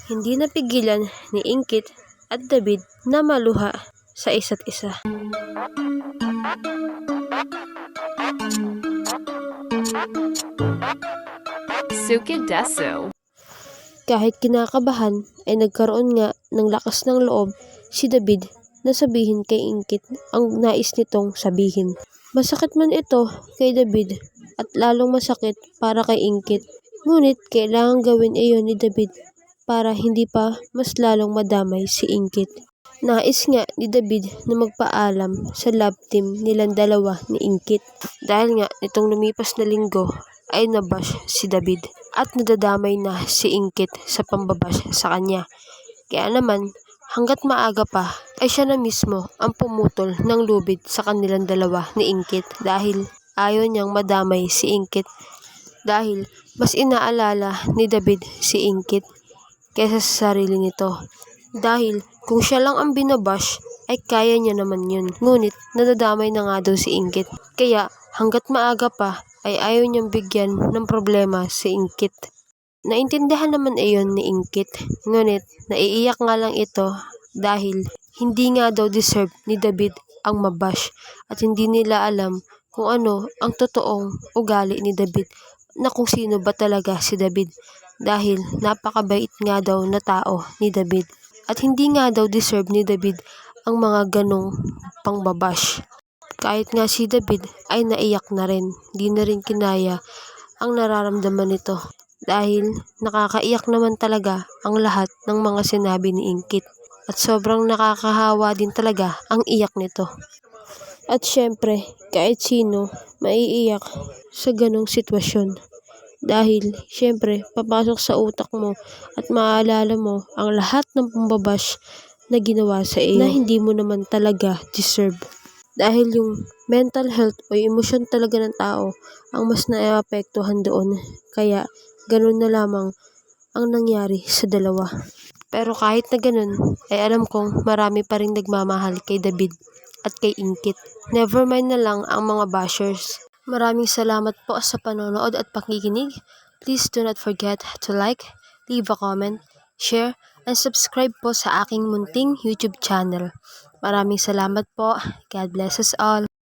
Hindi napigilan ni Ingkit at David na maluha sa isa't isa. Sukidesu. Kahit kinakabahan ay nagkaroon nga ng lakas ng loob si David na sabihin kay Ingkit ang nais nitong sabihin. Masakit man ito kay David at lalong masakit para kay Ingkit. Ngunit kailangang gawin iyon ni David para hindi pa mas lalong madamay si Ingkit. Nais nga ni David na magpaalam sa love team nilang dalawa ni Ingkit dahil nga nitong lumipas na linggo ay nabash si David at nadadamay na si Ingkit sa pambabash sa kanya. Kaya naman hanggat maaga pa ay siya na mismo ang pumutol ng lubid sa kanilang dalawa ni Ingkit dahil ayaw niyang madamay si Ingkit dahil mas inaalala ni David si Ingkit kaysa sa sarili nito. Dahil kung siya lang ang binabash ay kaya niya naman yun. Ngunit nadadamay na nga daw si Ingkit. Kaya hanggat maaga pa ay ayaw niyang bigyan ng problema si Ingkit. Naintindihan naman iyon ni Ingkit. Ngunit naiiyak nga lang ito dahil hindi nga daw deserve ni David ang mabash at hindi nila alam kung ano ang totoong ugali ni David na kung sino ba talaga si David dahil napakabait nga daw na tao ni David at hindi nga daw deserve ni David ang mga ganong pangbabash. Kahit nga si David ay naiyak na rin, di na rin kinaya ang nararamdaman nito dahil nakakaiyak naman talaga ang lahat ng mga sinabi ni Ingkit at sobrang nakakahawa din talaga ang iyak nito. At syempre, kahit sino maiiyak sa ganong sitwasyon dahil syempre papasok sa utak mo at maaalala mo ang lahat ng pambabash na ginawa sa iyo na hindi mo naman talaga deserve. Dahil yung mental health o emosyon talaga ng tao ang mas naapektuhan doon. Kaya ganun na lamang ang nangyari sa dalawa. Pero kahit na ganun ay alam kong marami pa rin nagmamahal kay David at kay Ingkit. Nevermind na lang ang mga bashers. Maraming salamat po sa panonood at pakikinig. Please do not forget to like, leave a comment, share, and subscribe po sa aking munting YouTube channel. Maraming salamat po. God bless us all.